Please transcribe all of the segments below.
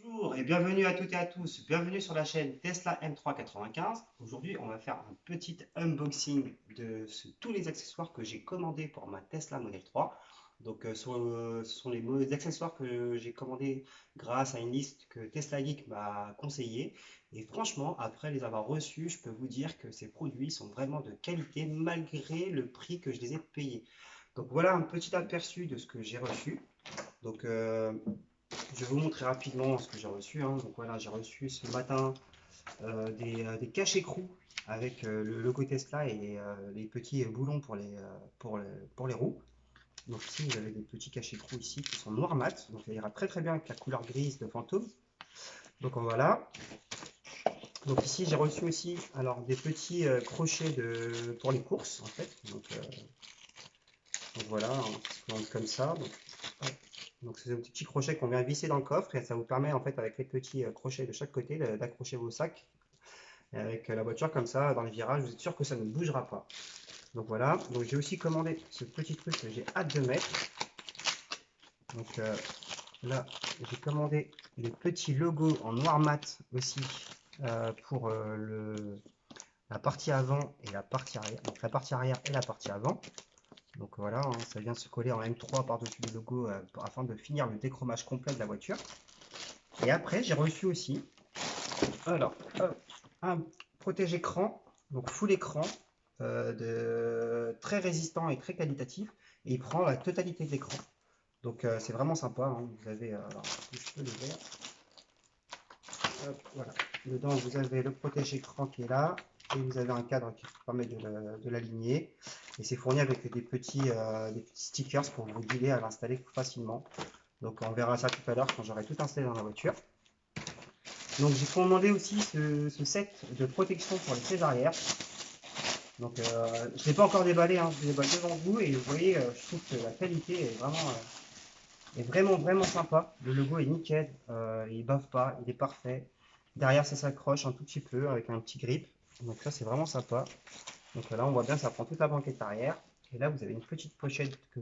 Bonjour et bienvenue à toutes et à tous, bienvenue sur la chaîne Tesla M395. Aujourd'hui, on va faire un petit unboxing de tous les accessoires que j'ai commandés pour ma Tesla Model 3. Donc, ce sont les accessoires que j'ai commandés grâce à une liste que Tesla Geek m'a conseillée. Et franchement, après les avoir reçus, je peux vous dire que ces produits sont vraiment de qualité malgré le prix que je les ai payés. Donc, voilà un petit aperçu de ce que j'ai reçu. Donc, je vais vous montrer rapidement ce que j'ai reçu, hein. Donc voilà, j'ai reçu ce matin des caches-écrous avec le logo Tesla et les petits boulons pour les roues. Donc ici, vous avez des petits caches-écrous ici qui sont noir mat. Donc ça ira très très bien avec la couleur grise de Fantôme. Donc voilà. Donc ici, j'ai reçu aussi alors, des petits crochets pour les courses en fait. Donc voilà, hein, qui se présentent comme ça. Donc c'est des petits crochets qu'on vient visser dans le coffre et ça vous permet en fait avec les petits crochets de chaque côté d'accrocher vos sacs. Et avec la voiture comme ça dans les virages, vous êtes sûr que ça ne bougera pas. Donc voilà, donc j'ai aussi commandé ce petit truc que j'ai hâte de mettre. Donc là, j'ai commandé les petits logos en noir mat aussi pour la partie avant et la partie arrière. Donc la partie arrière et la partie avant. Donc voilà, hein, ça vient se coller en M3 par-dessus le logo afin de finir le déchromage complet de la voiture. Et après, j'ai reçu aussi alors, un protège-écran, donc full écran, très résistant et très qualitatif. Et il prend la totalité de l'écran. Donc c'est vraiment sympa, hein. Vous avez, alors, je peux le voir. Hop, voilà. Dedans, vous avez le protège-écran qui est là. Et vous avez un cadre qui permet de l'aligner. Et c'est fourni avec des petits stickers pour vous guider à l'installer facilement. Donc on verra ça tout à l'heure quand j'aurai tout installé dans la voiture. Donc j'ai commandé aussi ce set de protection pour les sièges arrière. Donc je ne l'ai pas encore déballé, hein, je le déballe devant vous et vous voyez, je trouve que la qualité est vraiment sympa. Le logo est nickel, il ne bave pas, il est parfait. Derrière ça s'accroche un tout petit peu avec un petit grip. Donc ça c'est vraiment sympa. Donc là on voit bien ça prend toute la banquette arrière. Et là vous avez une petite pochette que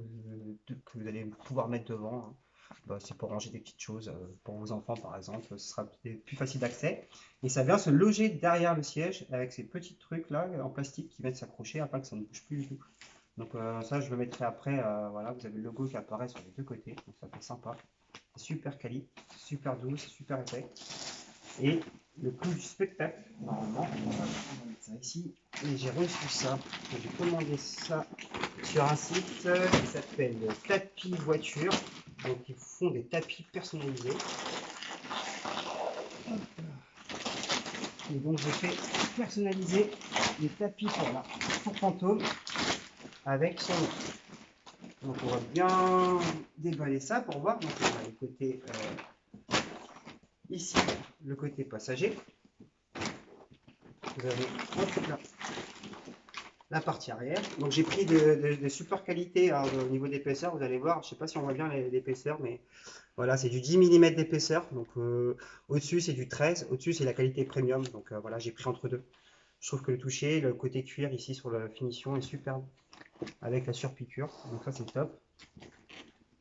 vous allez pouvoir mettre devant, hein. Bah, c'est pour ranger des petites choses pour vos enfants par exemple, ce sera plus facile d'accès. Et ça vient se loger derrière le siège avec ces petits trucs là en plastique qui viennent s'accrocher afin que ça ne bouge plus du tout. Donc ça je le mettrai après, voilà, vous avez le logo qui apparaît sur les deux côtés, donc ça fait sympa. C'est super quali, super doux, c'est super épais. Et le clou du spectacle, normalement, on va mettre ça ici. Et j'ai reçu ça, j'ai commandé ça sur un site qui s'appelle Tapis Voiture. Donc ils font des tapis personnalisés. Et donc j'ai fait personnaliser les tapis pour Fantôme avec son nom. Donc on va bien déballer ça pour voir. Donc on a le côté ici, le côté passager. Vous avez la partie arrière. Donc j'ai pris de super qualité hein, au niveau d'épaisseur. Vous allez voir, je ne sais pas si on voit bien l'épaisseur, mais voilà, c'est du 10 mm d'épaisseur. Donc au-dessus c'est du 13, au-dessus c'est la qualité premium. Donc voilà, j'ai pris entre deux. Je trouve que le toucher, le côté cuir ici sur la finition est superbe avec la surpiqûre. Donc ça c'est top.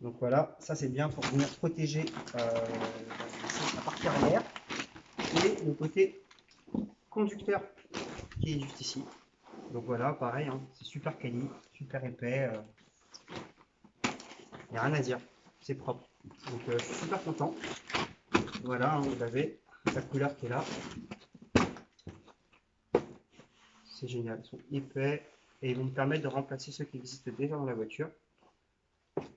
Donc voilà, ça c'est bien pour venir protéger la partie arrière et le côté conducteur qui est juste ici. Donc voilà, pareil, hein, c'est super quali, super épais, il n'y a rien à dire, c'est propre. Donc je suis super content. Voilà, hein, vous avez la couleur qui est là. C'est génial, ils sont épais et ils vont me permettre de remplacer ceux qui existent déjà dans la voiture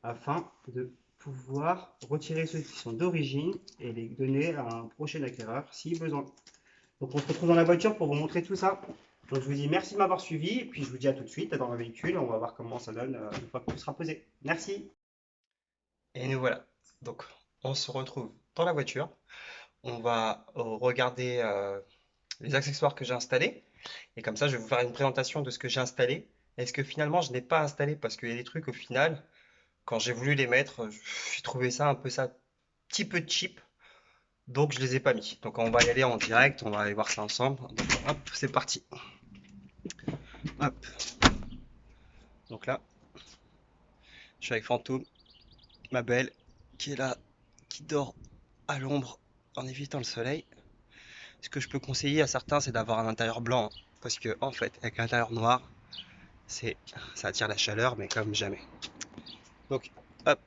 afin de pouvoir retirer ceux qui sont d'origine et les donner à un prochain acquéreur si besoin. Donc on se retrouve dans la voiture pour vous montrer tout ça. Donc je vous dis merci de m'avoir suivi et puis je vous dis à tout de suite dans le véhicule. On va voir comment ça donne une fois que tout sera posé. Merci. Et nous voilà. Donc on se retrouve dans la voiture. On va regarder les accessoires que j'ai installés. Et comme ça, je vais vous faire une présentation de ce que j'ai installé. Et ce que finalement je n'ai pas installé parce qu'il y a des trucs au final, quand j'ai voulu les mettre, j'ai trouvé ça un petit peu cheap. Donc je les ai pas mis. Donc on va y aller en direct, on va aller voir ça ensemble. Donc hop, c'est parti. Hop. Donc là, je suis avec Fantôme, ma belle, qui est là, qui dort à l'ombre en évitant le soleil. Ce que je peux conseiller à certains, c'est d'avoir un intérieur blanc, hein, parce que en fait, avec l'intérieur noir, ça attire la chaleur, mais comme jamais. Donc, hop,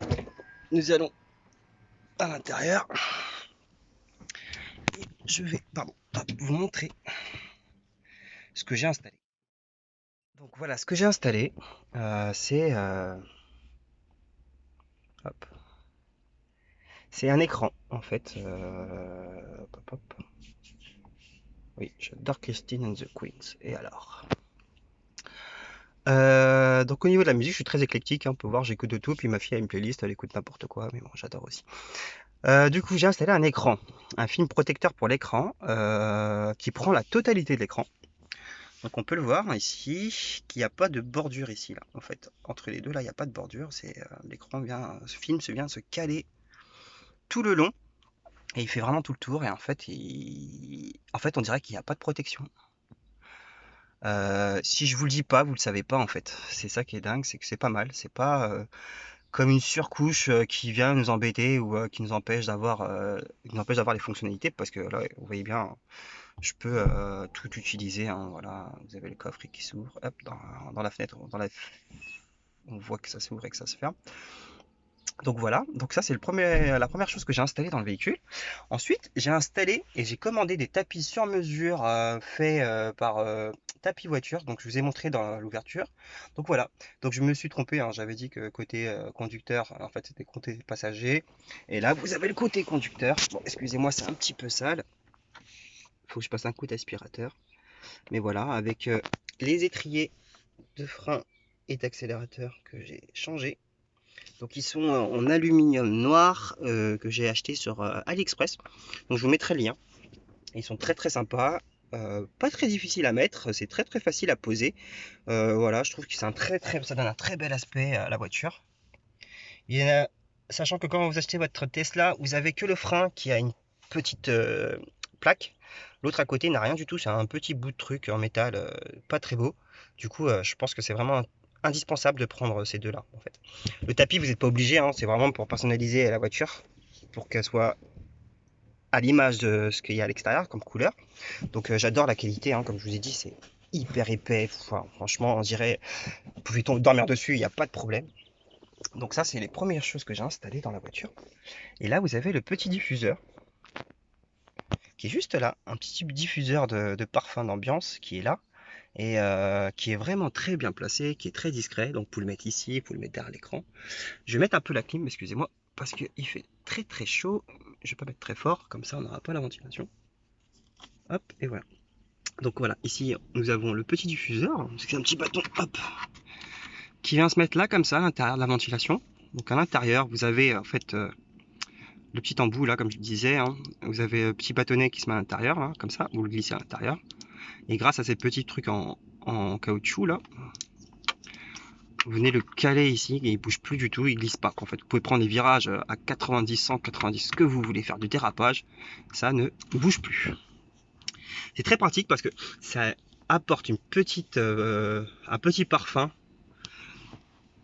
nous allons à l'intérieur. Et je vais, pardon, hop, vous montrer ce que j'ai installé. Donc voilà, ce que j'ai installé, c'est hop, c'est un écran en fait. Hop, hop. Oui, j'adore Christine and the Queens. Et alors? Donc au niveau de la musique, je suis très éclectique, hein, on peut voir, j'écoute de tout, puis ma fille a une playlist, elle écoute n'importe quoi, mais bon, j'adore aussi. Du coup, j'ai installé un écran, un film protecteur pour l'écran, qui prend la totalité de l'écran. Donc on peut le voir ici, qu'il n'y a pas de bordure ici, là. En fait, entre les deux, là, il n'y a pas de bordure, l'écran vient, ce film vient se caler tout le long, et il fait vraiment tout le tour, et en fait, on dirait qu'il n'y a pas de protection. Si je vous le dis pas, vous le savez pas en fait. C'est ça qui est dingue, c'est que c'est pas mal. C'est pas comme une surcouche qui vient nous embêter ou qui nous empêche d'avoir les fonctionnalités parce que là, vous voyez bien, je peux tout utiliser, hein, voilà, vous avez le coffre qui s'ouvre, hop, dans la fenêtre, on voit que ça s'ouvre et que ça se ferme. Donc voilà, donc ça c'est la première chose que j'ai installée dans le véhicule. Ensuite, j'ai installé et j'ai commandé des tapis sur mesure faits par Tapis Voiture. Donc je vous ai montré dans l'ouverture. Donc voilà, donc je me suis trompé, hein, j'avais dit que côté conducteur, en fait c'était côté passager. Et là vous avez le côté conducteur. Bon, excusez-moi, c'est un petit peu sale. Il faut que je passe un coup d'aspirateur. Mais voilà, avec les étriers de frein et d'accélérateur que j'ai changé. Donc ils sont en aluminium noir que j'ai acheté sur AliExpress. Donc je vous mettrai le lien. Ils sont très très sympas. Pas très difficile à mettre, c'est très très facile à poser. Voilà, je trouve que ça donne un très bel aspect à la voiture. Il y en a, sachant que quand vous achetez votre Tesla, vous avez que le frein qui a une petite plaque. L'autre à côté n'a rien du tout, c'est un petit bout de truc en métal, pas très beau. Du coup, je pense que c'est vraiment indispensable de prendre ces deux-là, en fait. Le tapis, vous n'êtes pas obligé, hein, c'est vraiment pour personnaliser la voiture, pour qu'elle soit à l'image de ce qu'il y a à l'extérieur comme couleur. Donc j'adore la qualité, hein, comme je vous ai dit, c'est hyper épais. Enfin, franchement, on dirait, vous pouvez dormir dessus, il n'y a pas de problème. Donc ça, c'est les premières choses que j'ai installées dans la voiture. Et là, vous avez le petit diffuseur qui est juste là, un petit diffuseur de parfum d'ambiance qui est là et qui est vraiment très bien placé, qui est très discret. Donc, vous pouvez le mettre ici, vous pouvez le mettre derrière l'écran. Je vais mettre un peu la clim, excusez-moi, parce qu'il fait très très chaud. Je vais pas mettre très fort, comme ça on n'aura pas la ventilation. Hop, et voilà. Donc voilà, ici nous avons le petit diffuseur, c'est un petit bâton, hop, qui vient se mettre là comme ça à l'intérieur de la ventilation. Donc à l'intérieur, vous avez en fait le petit embout là, comme je disais, hein, vous avez le petit bâtonnet qui se met à l'intérieur, hein, comme ça, vous le glissez à l'intérieur. Et grâce à ces petits trucs en caoutchouc là, vous venez le caler ici et il bouge plus du tout, il glisse pas. En fait, vous pouvez prendre des virages à 90, 190, ce que vous voulez faire du dérapage, ça ne bouge plus. C'est très pratique parce que ça apporte un petit parfum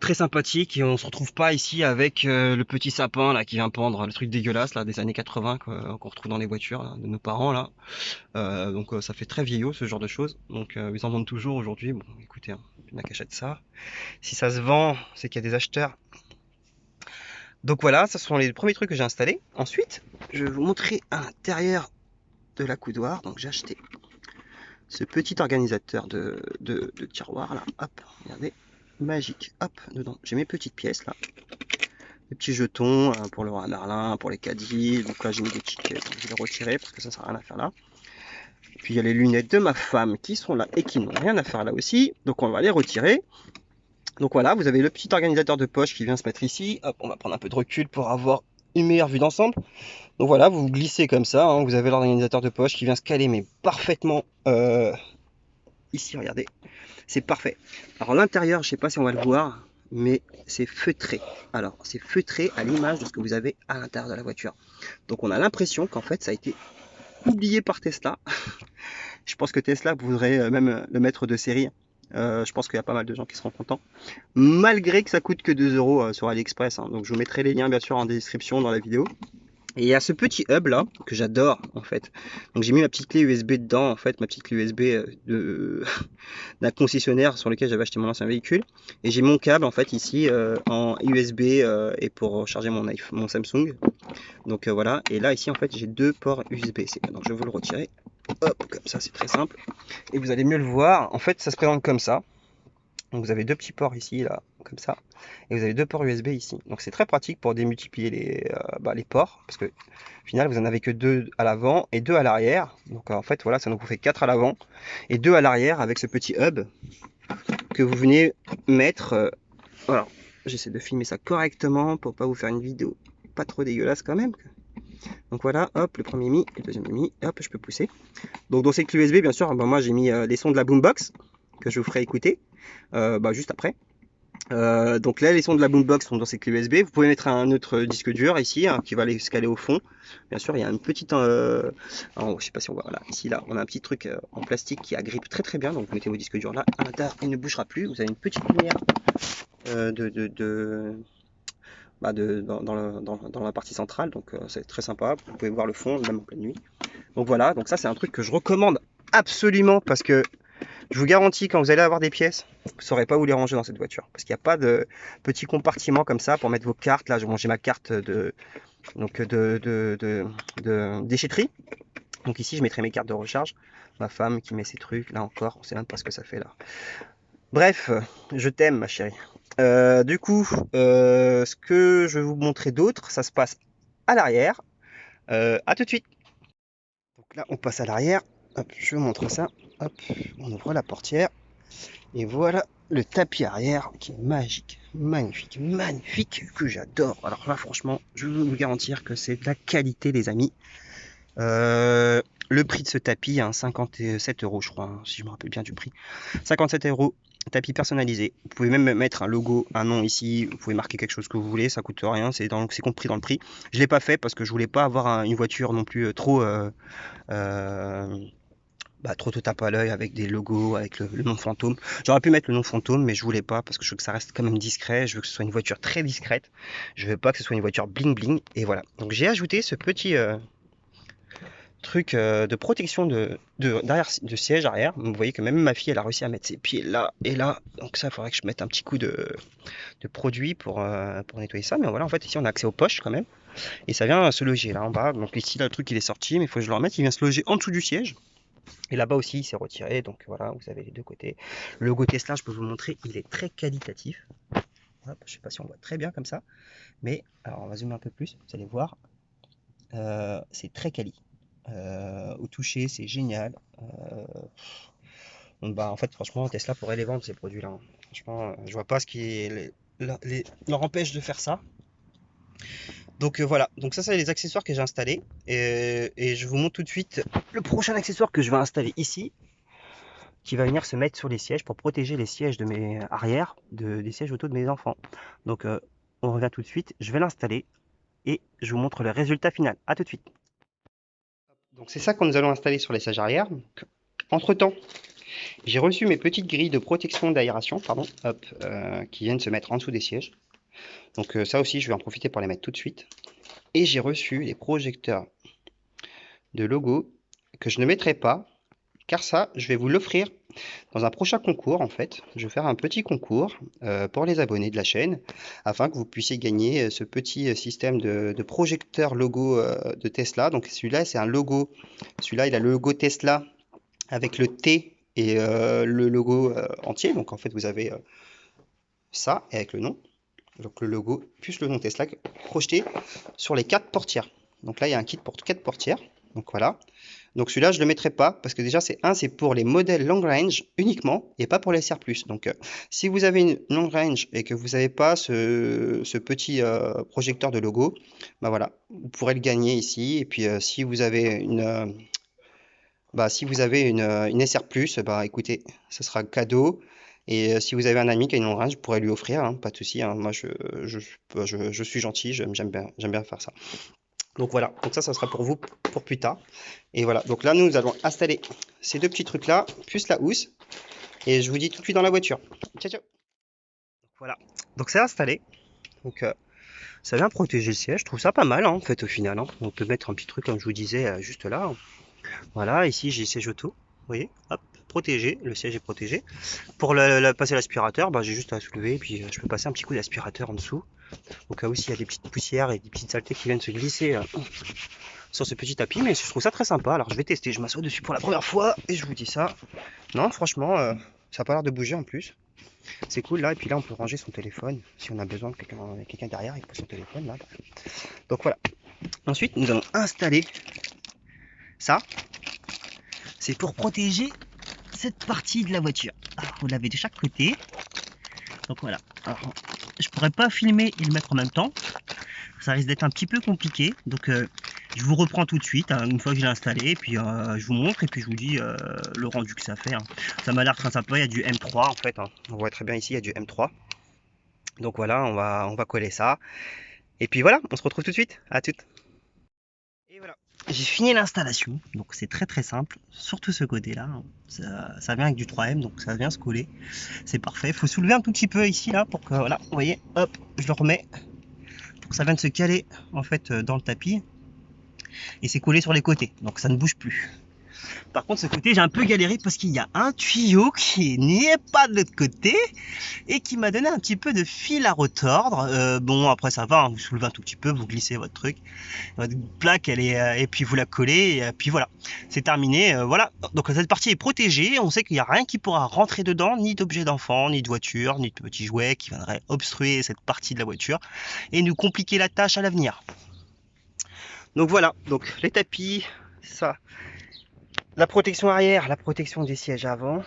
très sympathique et on se retrouve pas ici avec le petit sapin là qui vient pendre, le truc dégueulasse là des années 80 qu'on retrouve dans les voitures là, de nos parents là. Donc ça fait très vieillot ce genre de choses. Donc ils en vendent toujours aujourd'hui. Bon, écoutez, hein, il y en a qui achètent ça. Si ça se vend, c'est qu'il y a des acheteurs. Donc voilà, ce sont les premiers trucs que j'ai installés. Ensuite, je vais vous montrer à l'intérieur de la coudoir. Donc j'ai acheté ce petit organisateur de tiroir là. Hop, regardez, magique. Hop, dedans, j'ai mes petites pièces là. Des petits jetons pour le Roi Merlin, pour les caddies. Donc là, j'ai mis des tickets. Je vais les retirer parce que ça ne sert à rien à faire là. Puis il y a les lunettes de ma femme qui sont là et qui n'ont rien à faire là aussi. Donc on va les retirer. Donc voilà, vous avez le petit organisateur de poche qui vient se mettre ici. Hop, on va prendre un peu de recul pour avoir une meilleure vue d'ensemble. Donc voilà, vous glissez comme ça, hein, vous avez l'organisateur de poche qui vient se caler mais parfaitement ici, regardez, c'est parfait. Alors l'intérieur, je ne sais pas si on va le voir, mais c'est feutré. Alors c'est feutré à l'image de ce que vous avez à l'intérieur de la voiture. Donc on a l'impression qu'en fait ça a été oublié par Tesla Je pense que Tesla voudrait même le mettre de série. Je pense qu'il y a pas mal de gens qui seront contents. Malgré que ça coûte que 2 euros sur AliExpress, hein. Donc je vous mettrai les liens bien sûr en description dans la vidéo. Et il y a ce petit hub là que j'adore en fait. Donc j'ai mis ma petite clé USB dedans en fait, ma petite clé USB d'un concessionnaire sur lequel j'avais acheté mon ancien véhicule. Et j'ai mon câble en fait ici en USB et pour charger mon Samsung. Donc voilà. Et là ici en fait j'ai deux ports USB-C. Donc je vais vous le retirer. Hop, comme ça c'est très simple. Et vous allez mieux le voir. En fait ça se présente comme ça. Donc vous avez deux petits ports ici, là, comme ça, et vous avez deux ports USB ici. Donc c'est très pratique pour démultiplier les ports, parce que au final vous en avez que deux à l'avant et deux à l'arrière. Donc en fait voilà, ça nous fait 4 à l'avant et deux à l'arrière avec ce petit hub que vous venez mettre. Voilà, j'essaie de filmer ça correctement pour pas vous faire une vidéo pas trop dégueulasse quand même. Donc voilà, hop, le premier mis, le deuxième mis, hop, je peux pousser. Donc dans cette clé USB, bien sûr, moi j'ai mis les sons de la boombox que je vous ferai écouter juste après. Donc là, les sons de la boombox sont dans cette clé USB. Vous pouvez mettre un autre disque dur ici qui va aller se caler au fond. Bien sûr, il y a une petite, alors, je sais pas si on voit, voilà, ici là, on a un petit truc en plastique qui agrippe très très bien. Donc vous mettez vos disques durs là, à l'intérieur, il ne bougera plus. Vous avez une petite lumière dans la partie centrale, donc c'est très sympa. Vous pouvez voir le fond même en pleine nuit. Donc voilà, donc ça c'est un truc que je recommande absolument parce que je vous garantis, quand vous allez avoir des pièces, vous ne saurez pas où les ranger dans cette voiture. Parce qu'il n'y a pas de petit compartiment comme ça pour mettre vos cartes. Là, j'ai ma carte de déchetterie. Donc ici, je mettrai mes cartes de recharge. Ma femme qui met ses trucs. Là encore, on ne sait même pas ce que ça fait là. Bref, je t'aime ma chérie. Du coup, ce que je vais vous montrer d'autre, ça se passe à l'arrière. À tout de suite. Donc là, on passe à l'arrière. Hop, je vous montre ça. Hop, on ouvre la portière. Et voilà le tapis arrière qui est magique, magnifique, magnifique, que j'adore. Alors là, franchement, je veux vous garantir que c'est de la qualité, les amis. Le prix de ce tapis, 57 euros, je crois, si je me rappelle bien du prix. 57 euros, tapis personnalisé. Vous pouvez même mettre un logo, un nom ici. Vous pouvez marquer quelque chose que vous voulez, ça coûte rien, c'est compris dans le prix. Je l'ai pas fait parce que je voulais pas avoir une voiture non plus trop trop te tape à l'œil avec des logos, avec le nom fantôme. J'aurais pu mettre le nom fantôme, mais je voulais pas parce que je veux que ça reste quand même discret. Je veux que ce soit une voiture très discrète. Je veux pas que ce soit une voiture bling bling. Et voilà. Donc j'ai ajouté ce petit truc de protection derrière de siège arrière. Vous voyez que même ma fille, elle a réussi à mettre ses pieds là et là. Donc ça, il faudrait que je mette un petit coup de produit pour nettoyer ça. Mais voilà, en fait, ici, on a accès aux poches quand même. Et ça vient se loger là en bas. Donc ici, là, le truc, il est sorti, mais il faut que je le remette. Il vient se loger en dessous du siège. Et là-bas aussi, il s'est retiré. Donc voilà, vous avez les deux côtés. Le logo Tesla, je peux vous montrer, il est très qualitatif. Hop, je sais pas si on voit très bien comme ça. Mais alors, on va zoomer un peu plus. Vous allez voir. C'est très quali. Au toucher, c'est génial. En fait, franchement, Tesla pourrait les vendre ces produits-là, hein. Franchement, je vois pas ce qui leur empêche de faire ça. Donc voilà, donc ça c'est les accessoires que j'ai installés et je vous montre tout de suite le prochain accessoire que je vais installer ici qui va venir se mettre sur les sièges pour protéger les sièges de mes arrières des sièges auto de mes enfants. Donc on revient tout de suite, je vais l'installer et je vous montre le résultat final. À tout de suite. Donc c'est ça que nous allons installer sur les sièges arrière. Entre temps, j'ai reçu mes petites grilles de protection d'aération, pardon, hop, qui viennent se mettre en dessous des sièges. Donc ça aussi, je vais en profiter pour les mettre tout de suite. Et j'ai reçu les projecteurs de logo que je ne mettrai pas, car ça, je vais vous l'offrir dans un prochain concours. En fait, je vais faire un petit concours pour les abonnés de la chaîne, afin que vous puissiez gagner ce petit système de projecteur logo de Tesla. Donc celui-là, c'est un logo. Celui-là, il a le logo Tesla avec le T et le logo entier. Donc en fait, vous avez ça et avec le nom. Donc le logo plus le nom Tesla projeté sur les 4 portières. Donc là, il y a un kit pour 4 portières. Donc voilà. Donc celui-là, je ne le mettrai pas parce que déjà, c'est pour les modèles long range uniquement et pas pour les SR+. Donc si vous avez une long range et que vous n'avez pas ce petit projecteur de logo, bah voilà, vous pourrez le gagner ici. Et puis si vous avez une SR+, bah écoutez, ce sera cadeau. Et si vous avez un ami qui a une long range, je pourrais lui offrir, hein, pas de souci, hein. Moi, je suis gentil, j'aime bien faire ça. Donc voilà, donc ça sera pour vous pour plus tard. Et voilà, donc là nous allons installer ces deux petits trucs là, plus la housse. Et je vous dis tout de suite dans la voiture. Ciao ciao. Voilà, donc c'est installé. Donc ça vient protéger le siège, je trouve ça pas mal hein, en fait au final. Hein. On peut mettre un petit truc comme je vous disais juste là. Voilà, ici j'ai siège auto. Vous voyez, hop, protégé, le siège est protégé. Pour passer l'aspirateur, bah, j'ai juste à soulever et puis je peux passer un petit coup d'aspirateur en dessous. Au cas où s'il y a des petites poussières et des petites saletés qui viennent se glisser sur ce petit tapis, mais je trouve ça très sympa. Alors je vais tester, je m'assois dessus pour la première fois et je vous dis ça. Non, franchement, ça a pas l'air de bouger en plus. C'est cool là, et puis là on peut ranger son téléphone si on a besoin de quelqu'un derrière, il pose son téléphone là. Donc voilà. Ensuite, nous allons installer ça. C'est pour protéger cette partie de la voiture. Alors, vous l'avez de chaque côté. Donc voilà. Alors, je pourrais pas filmer et le mettre en même temps. Ça risque d'être un petit peu compliqué. Donc je vous reprends tout de suite hein, une fois que je l'ai installé. Et puis je vous montre et puis je vous dis le rendu que ça fait. Hein. Ça m'a l'air très sympa. Il y a du M3 en fait. Hein. On voit très bien ici, il y a du M3. Donc voilà, on va coller ça. Et puis voilà, on se retrouve tout de suite. À toutes. Et voilà. J'ai fini l'installation, donc c'est très très simple, surtout ce côté-là. Ça vient avec du 3M, donc ça vient se coller. C'est parfait. Il faut soulever un tout petit peu ici là pour que voilà, vous voyez, hop, je le remets pour que ça vienne se caler en fait dans le tapis et c'est collé sur les côtés, donc ça ne bouge plus. Par contre, ce côté, j'ai un peu galéré parce qu'il y a un tuyau qui n'y est pas de l'autre côté et qui m'a donné un petit peu de fil à retordre. Bon, après ça va, hein, vous soulevez un tout petit peu, vous glissez votre truc, votre plaque, elle est, et puis vous la collez, et puis voilà, c'est terminé. Voilà, donc cette partie est protégée, on sait qu'il n'y a rien qui pourra rentrer dedans, ni d'objets d'enfant, ni de voiture, ni de petits jouets qui viendraient obstruer cette partie de la voiture et nous compliquer la tâche à l'avenir. Donc voilà, donc les tapis, ça, la protection arrière, la protection des sièges avant,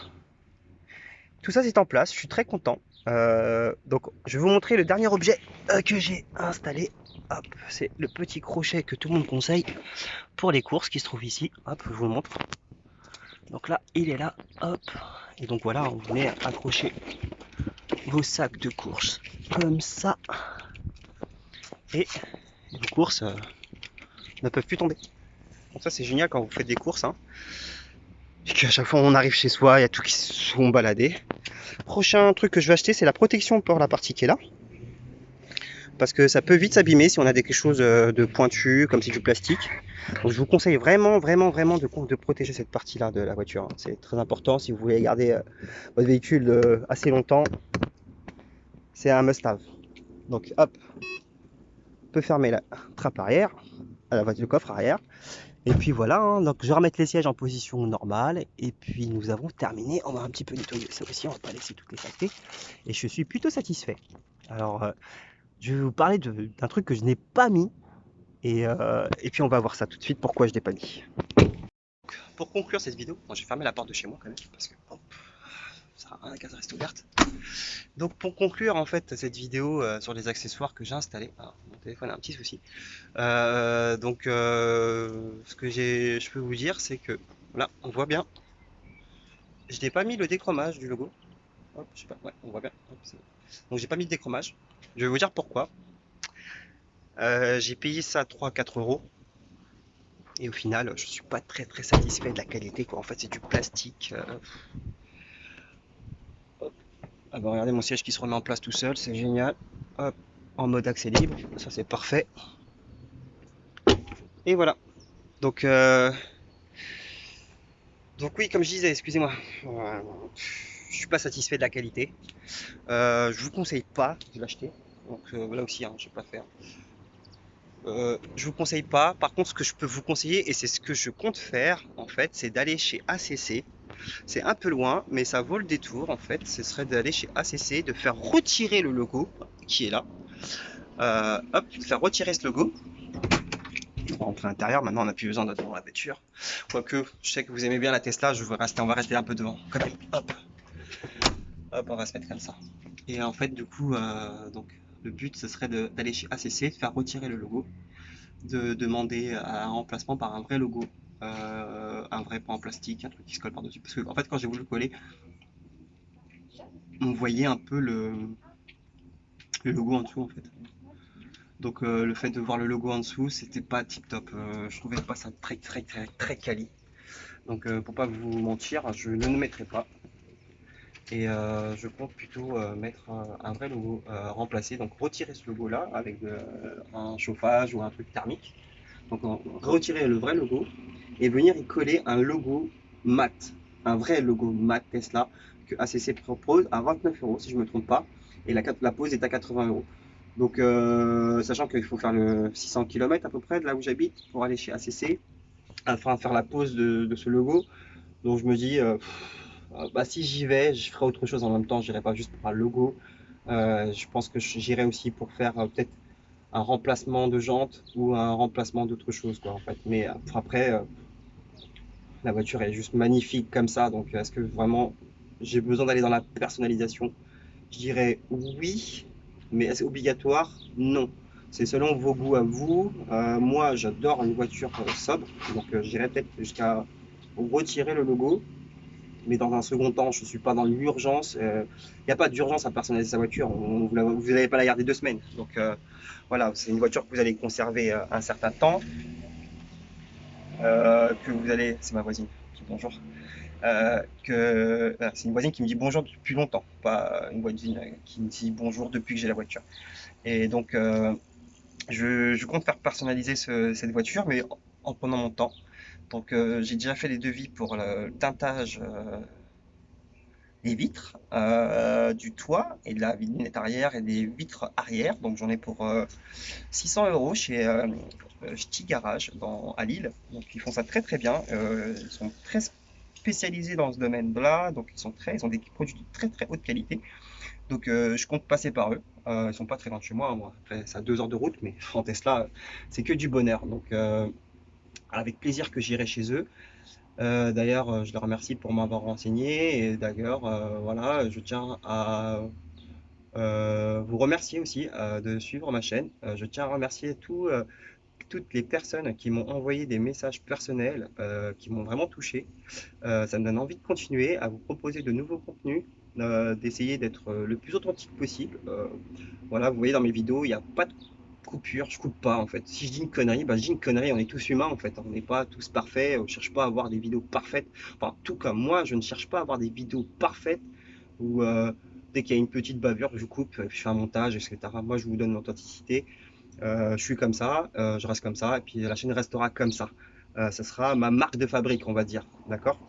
tout ça c'est en place, je suis très content. Donc je vais vous montrer le dernier objet que j'ai installé. Hop, c'est le petit crochet que tout le monde conseille pour les courses qui se trouve ici. Hop, je vous le montre. Donc là, il est là, hop. Et donc voilà, on venait accrocher vos sacs de courses comme ça. Et vos courses ne peuvent plus tomber. Donc ça c'est génial quand vous faites des courses. Hein. Et qu'à chaque fois on arrive chez soi, il y a tout qui se sont baladés. Prochain truc que je vais acheter, c'est la protection pour la partie qui est là. Parce que ça peut vite s'abîmer si on a quelque chose de pointu, comme c'est du plastique. Donc je vous conseille vraiment de protéger cette partie-là de la voiture. Hein. C'est très important si vous voulez garder votre véhicule assez longtemps. C'est un must-have. Donc hop, on peut fermer la trappe arrière, le coffre arrière. Et puis voilà, hein, donc je vais remettre les sièges en position normale. Et puis nous avons terminé. On va un petit peu nettoyer ça aussi, on va pas laisser toutes les saletés. Et je suis plutôt satisfait. Alors je vais vous parler d'un truc que je n'ai pas mis. Et puis on va voir ça tout de suite, pourquoi je l'ai pas mis. Pour conclure cette vidéo, bon, j'ai fermé la porte de chez moi quand même, parce que hop, ça sert à rien, la case reste ouverte. Donc pour conclure en fait cette vidéo sur les accessoires que j'ai installés, mon téléphone a un petit souci. Ce que je peux vous dire, c'est que là, on voit bien, je n'ai pas mis le déchromage du logo. Hop, je sais pas, ouais, on voit bien. Hop, donc j'ai pas mis de déchromage. Je vais vous dire pourquoi. J'ai payé ça 3-4 euros. Et au final, je suis pas très satisfait de la qualité, quoi. En fait, c'est du plastique. Hop. Ah bah, regardez mon siège qui se remet en place tout seul, c'est génial. Hop, en mode accès libre, ça c'est parfait. Et voilà. Donc oui, comme je disais, excusez-moi, je suis pas satisfait de la qualité. Je vous conseille pas de l'acheter. Donc là aussi, hein, je vais pas faire. Je vous conseille pas. Par contre, ce que je peux vous conseiller, et c'est ce que je compte faire, en fait, c'est d'aller chez ACC. C'est un peu loin, mais ça vaut le détour, en fait. Ce serait d'aller chez ACC, de faire retirer le logo qui est là. Hop, de faire retirer ce logo. On va rentrer à l'intérieur. Maintenant, on n'a plus besoin d'être dans la voiture. Quoique, je sais que vous aimez bien la Tesla, on va rester un peu devant. Quand même. Hop. Hop, on va se mettre comme ça. Et en fait, du coup, donc, le but, ce serait d'aller chez ACC, de faire retirer le logo, de demander un remplacement par un vrai logo, un vrai pan en plastique, un truc qui se colle par-dessus. Parce que, en fait, quand j'ai voulu le coller, on voyait un peu le logo en dessous, en fait. Donc le fait de voir le logo en dessous, c'était pas tip top. Je trouvais pas ça très quali. Donc pour pas vous mentir, je ne le mettrai pas. Et je compte plutôt mettre un vrai logo, remplacer, donc retirer ce logo là avec un chauffage ou un truc thermique. Donc retirer le vrai logo et venir y coller un logo mat, un vrai logo mat Tesla que ACC propose à 29 € si je ne me trompe pas, et la pose est à 80 €. Donc sachant qu'il faut faire le 600 km à peu près de là où j'habite pour aller chez ACC afin de faire la pose de ce logo. Donc je me dis, bah, si j'y vais, je ferai autre chose en même temps, je n'irai pas juste pour un logo. Je pense que j'irai aussi pour faire peut-être un remplacement de jantes ou un remplacement d'autre chose, quoi, en fait. Mais après, la voiture est juste magnifique comme ça, donc est-ce que vraiment j'ai besoin d'aller dans la personnalisation? Je dirais oui, mais est-ce obligatoire? Non. C'est selon vos goûts à vous. Moi, j'adore une voiture sobre, donc j'irai peut-être jusqu'à retirer le logo, mais dans un second temps, je ne suis pas dans l'urgence. Il n'y a pas d'urgence à personnaliser sa voiture. Vous n'allez pas la garder 2 semaines. Donc voilà, c'est une voiture que vous allez conserver un certain temps, que vous allez. C'est ma voisine. Bonjour. C'est une voisine qui me dit bonjour depuis longtemps, pas une voisine qui me dit bonjour depuis que j'ai la voiture. Et donc, je compte faire personnaliser cette voiture, mais en prenant mon temps. Donc, j'ai déjà fait les devis pour le teintage des vitres, du toit et de la vignette arrière et des vitres arrière. Donc j'en ai pour 600 € chez Ch'ti Garage à Lille. Donc ils font ça très bien. Ils sont très spécialisés dans ce domaine-là. Donc ils ont des produits de très haute qualité. Donc je compte passer par eux. Ils sont pas très loin de chez moi, hein. Moi. Après, c'est à 2 heures de route, mais en Tesla, c'est que du bonheur. Donc avec plaisir que j'irai chez eux. D'ailleurs, je les remercie pour m'avoir renseigné et d'ailleurs, voilà, je tiens à vous remercier aussi de suivre ma chaîne. Je tiens à remercier toutes les personnes qui m'ont envoyé des messages personnels qui m'ont vraiment touché. Ça me donne envie de continuer à vous proposer de nouveaux contenus, d'essayer d'être le plus authentique possible. Voilà, vous voyez dans mes vidéos, il n'y a pas de coupure, je coupe pas en fait. Si je dis une connerie, bah, je dis une connerie, on est tous humains en fait, on n'est pas tous parfaits, on ne cherche pas à avoir des vidéos parfaites. Enfin, tout comme moi, je ne cherche pas à avoir des vidéos parfaites où dès qu'il y a une petite bavure, je coupe, je fais un montage, etc. Moi, je vous donne l'authenticité. Je suis comme ça, je reste comme ça, et puis la chaîne restera comme ça. Ça sera ma marque de fabrique, on va dire. D'accord?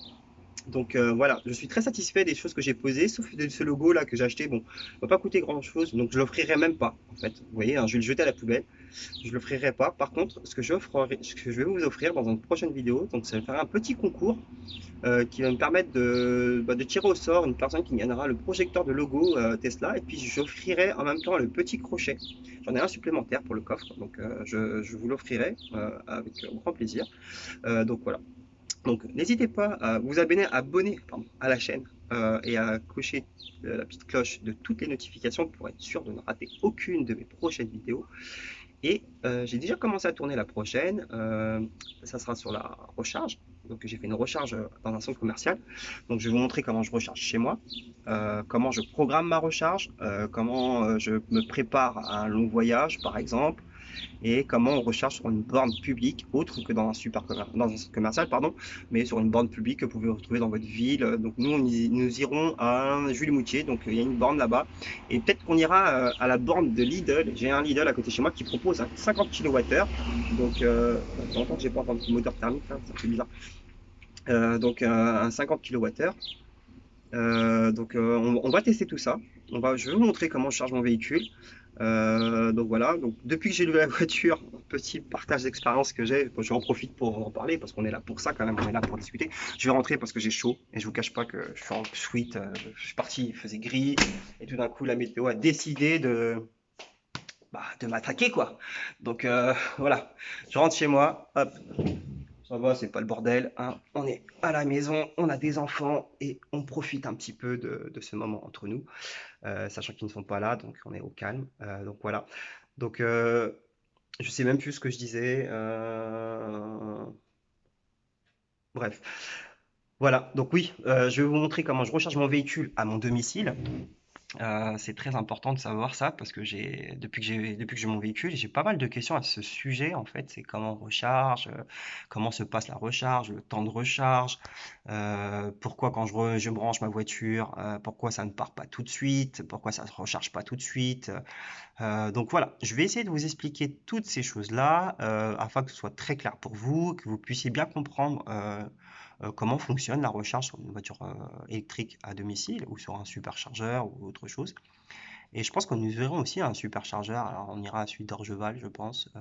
Donc voilà, je suis très satisfait des choses que j'ai posées, sauf de ce logo là que j'ai acheté. Bon, il ne va pas coûter grand chose, donc je l'offrirai même pas. En fait, vous voyez, hein, je vais le jeter à la poubelle. Je l'offrirai pas. Par contre, ce que je vais vous offrir dans une prochaine vidéo, donc ça va faire un petit concours qui va me permettre de tirer au sort une personne qui gagnera le projecteur de logo Tesla, et puis j'offrirai en même temps le petit crochet. J'en ai un supplémentaire pour le coffre, donc je vous l'offrirai avec grand plaisir. Donc voilà. Donc n'hésitez pas à vous abonner à la chaîne et à cocher la petite cloche de toutes les notifications pour être sûr de ne rater aucune de mes prochaines vidéos. Et j'ai déjà commencé à tourner la prochaine. Ça sera sur la recharge. Donc j'ai fait une recharge dans un centre commercial. Donc je vais vous montrer comment je recharge chez moi, comment je programme ma recharge, comment je me prépare à un long voyage par exemple, et comment on recharge sur une borne publique autre que dans un centre commercial, pardon, mais sur une borne publique que vous pouvez retrouver dans votre ville. Donc nous irons à Jules-Moutier, donc il y a une borne là-bas, et peut-être qu'on ira à la borne de Lidl. J'ai un Lidl à côté de chez moi qui propose un 50 kWh, donc ça fait longtemps que j'ai pas entendu moteur thermique, hein, ça fait bizarre. Donc un 50 kWh. Donc on va tester tout ça. Je vais vous montrer comment je charge mon véhicule. Donc voilà, donc depuis que j'ai loué la voiture, petit partage d'expérience que j'ai, je en profite pour en parler parce qu'on est là pour ça quand même, on est là pour discuter. Je vais rentrer parce que j'ai chaud et je vous cache pas que je suis en sweat, je suis parti, il faisait gris et tout d'un coup la météo a décidé de m'attaquer quoi. Donc voilà, je rentre chez moi, hop, ça va, c'est pas le bordel, hein. On est à la maison, on a des enfants et on profite un petit peu de ce moment entre nous, sachant qu'ils ne sont pas là, donc on est au calme. Donc voilà. Donc je sais même plus ce que je disais. Bref. Voilà. Donc oui, je vais vous montrer comment je recharge mon véhicule à mon domicile. C'est très important de savoir ça parce que depuis que j'ai mon véhicule, j'ai pas mal de questions à ce sujet en fait. C'est comment on recharge, comment se passe la recharge, le temps de recharge, pourquoi quand je branche ma voiture, pourquoi ça ne part pas tout de suite, pourquoi ça se recharge pas tout de suite. Donc voilà, je vais essayer de vous expliquer toutes ces choses-là afin que ce soit très clair pour vous, que vous puissiez bien comprendre comment fonctionne la recharge sur une voiture électrique à domicile ou sur un superchargeur ou autre chose. Et je pense que nous verrons aussi un superchargeur. Alors on ira à celui d'Orgeval, je pense,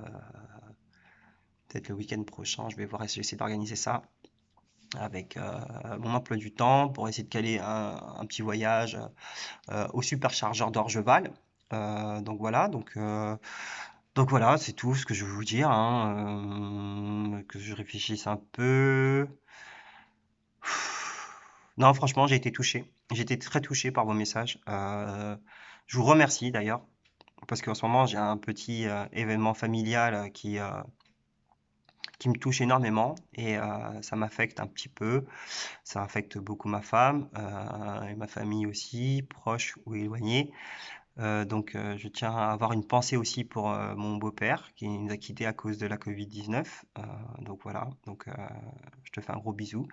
peut-être le week-end prochain. Je vais voir, essayer d'organiser ça avec mon emploi du temps pour essayer de caler un petit voyage au superchargeur d'Orgeval. Donc voilà, donc voilà, c'est tout ce que je veux vous dire, hein, que je réfléchisse un peu. Non, franchement, j'ai été touché. J'ai été très touché par vos messages. Je vous remercie d'ailleurs, parce qu'en ce moment, j'ai un petit événement familial qui me touche énormément et ça m'affecte un petit peu. Ça affecte beaucoup ma femme et ma famille aussi, proche ou éloignée. Donc, je tiens à avoir une pensée aussi pour mon beau-père qui nous a quittés à cause de la Covid-19. Donc voilà, je te fais un gros bisou.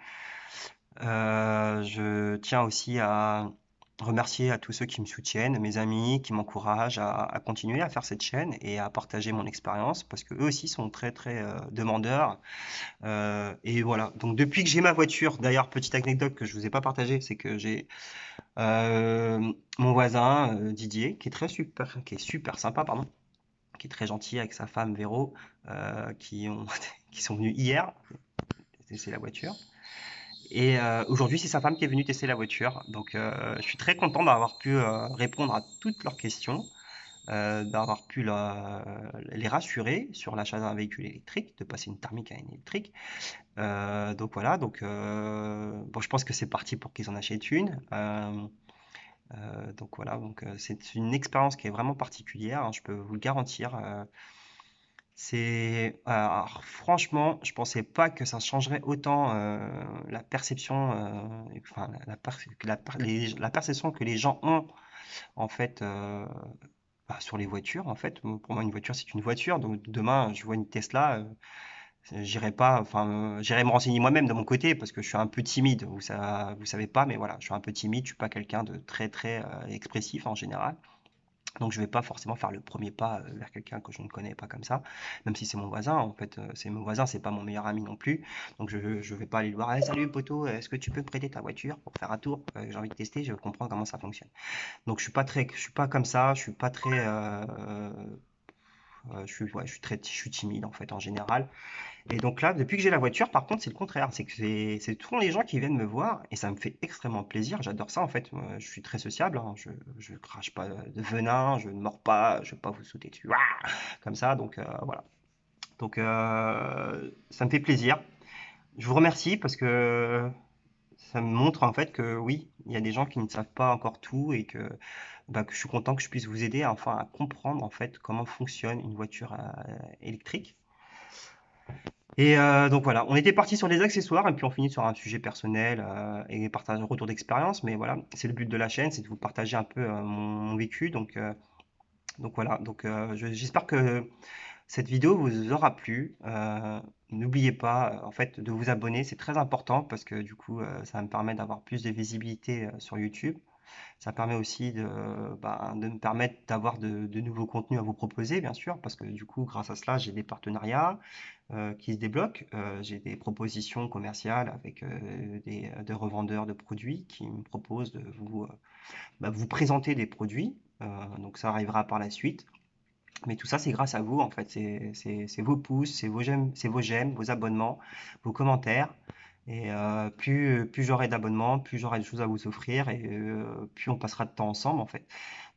Je tiens aussi à remercier à tous ceux qui me soutiennent, mes amis, qui m'encouragent à continuer à faire cette chaîne et à partager mon expérience parce que eux aussi sont très très demandeurs. Et voilà. Donc depuis que j'ai ma voiture, d'ailleurs petite anecdote que je vous ai pas partagée, c'est que j'ai mon voisin Didier qui est super sympa, pardon, qui est très gentil avec sa femme Véro, qui sont venus hier tester la voiture. Et aujourd'hui, c'est sa femme qui est venue tester la voiture. Donc, je suis très content d'avoir pu répondre à toutes leurs questions, d'avoir pu les rassurer sur l'achat d'un véhicule électrique, de passer une thermique à une électrique. Donc voilà, bon, je pense que c'est parti pour qu'ils en achètent une. Donc voilà, c'est une expérience qui est vraiment particulière, hein, je peux vous le garantir. Alors, franchement, je pensais pas que ça changerait autant la perception, enfin la perception que les gens ont en fait sur les voitures. En fait, pour moi, une voiture, c'est une voiture. Donc demain, je vois une Tesla, j'irai pas, enfin, j'irai me renseigner moi-même de mon côté parce que je suis un peu timide. Vous savez pas, mais voilà, je suis un peu timide. Je suis pas quelqu'un de très très expressif en général. Donc je vais pas forcément faire le premier pas vers quelqu'un que je ne connais pas comme ça, même si c'est mon voisin, en fait, c'est mon voisin, c'est pas mon meilleur ami non plus. Donc je vais pas aller le voir, hey, salut poteau, est-ce que tu peux me prêter ta voiture pour faire un tour? J'ai envie de tester, je veux comprendre comment ça fonctionne. Donc je suis pas comme ça, je suis pas très, je suis timide en fait en général. Et donc là, depuis que j'ai la voiture, par contre, c'est le contraire. C'est que c'est tous les gens qui viennent me voir et ça me fait extrêmement plaisir. J'adore ça en fait. Moi, je suis très sociable, hein. Je crache pas de venin, je ne mords pas, je vais pas vous sauter dessus. Ouah comme ça, donc voilà. Donc ça me fait plaisir. Je vous remercie parce que ça me montre en fait que oui, il y a des gens qui ne savent pas encore tout et que je suis content que je puisse vous aider enfin à comprendre en fait comment fonctionne une voiture électrique. Et donc voilà, on était parti sur les accessoires et puis on finit sur un sujet personnel et partage un retour d'expérience. Mais voilà, c'est le but de la chaîne, c'est de vous partager un peu mon vécu. Donc voilà, j'espère que cette vidéo vous aura plu. N'oubliez pas en fait de vous abonner, c'est très important parce que du coup ça va me permet d'avoir plus de visibilité sur YouTube. Ça permet aussi de me permettre d'avoir de nouveaux contenus à vous proposer, bien sûr, parce que du coup, grâce à cela, j'ai des partenariats qui se débloquent. J'ai des propositions commerciales avec des revendeurs de produits qui me proposent de vous présenter des produits. Donc ça arrivera par la suite. Mais tout ça, c'est grâce à vous, en fait. C'est vos pouces, c'est vos j'aime, vos abonnements, vos commentaires. Et plus j'aurai d'abonnements, plus j'aurai de choses à vous offrir et plus on passera de temps ensemble, en fait.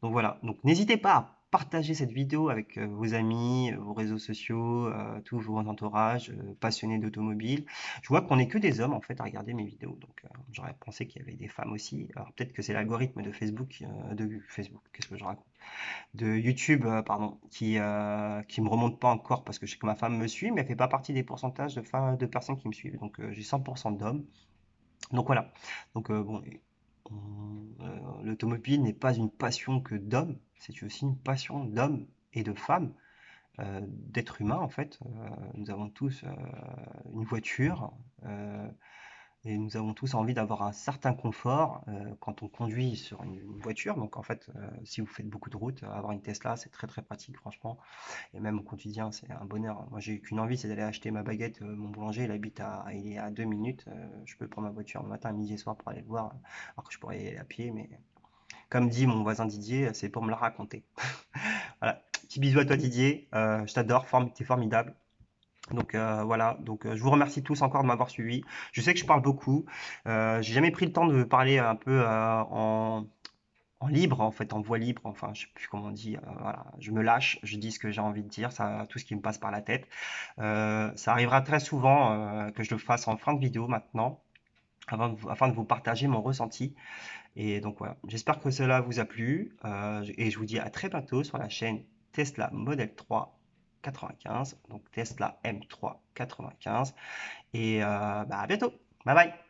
Donc voilà. Donc n'hésitez pas à partager cette vidéo avec vos amis, vos réseaux sociaux, tous vos entourages passionnés d'automobile. Je vois qu'on n'est que des hommes, en fait, à regarder mes vidéos. Donc j'aurais pensé qu'il y avait des femmes aussi. Alors peut-être que c'est l'algorithme de Facebook, qu'est-ce que je raconte? De YouTube, pardon, qui me remonte pas encore parce que je sais que ma femme me suit, mais elle fait pas partie des pourcentages de personnes qui me suivent. Donc j'ai 100% d'hommes. Donc voilà. Donc bon, l'automobile n'est pas une passion que d'hommes, c'est aussi une passion d'hommes et de femmes, d'êtres humains en fait. Nous avons tous une voiture, et nous avons tous envie d'avoir un certain confort quand on conduit sur une voiture. Donc en fait, si vous faites beaucoup de route, avoir une Tesla, c'est très très pratique franchement. Et même au quotidien, c'est un bonheur. Moi, j'ai qu'une envie, c'est d'aller acheter ma baguette. Mon boulanger, il est à 2 minutes. Je peux prendre ma voiture le matin, midi et soir pour aller le voir, alors que je pourrais y aller à pied. Mais comme dit mon voisin Didier, c'est pour me la raconter. Voilà. Petit bisou à toi Didier. Je t'adore, t'es formidable. Donc voilà, donc je vous remercie tous encore de m'avoir suivi. Je sais que je parle beaucoup. J'ai jamais pris le temps de parler un peu en libre, en fait, en voix libre. Enfin, je sais plus comment on dit. Voilà, je me lâche, je dis ce que j'ai envie de dire, ça, tout ce qui me passe par la tête. Ça arrivera très souvent que je le fasse en fin de vidéo maintenant, afin de vous partager mon ressenti. Et donc voilà, j'espère que cela vous a plu. Et je vous dis à très bientôt sur la chaîne Tesla Model 3 95, donc Tesla M3 95. Et bah, à bientôt. Bye bye.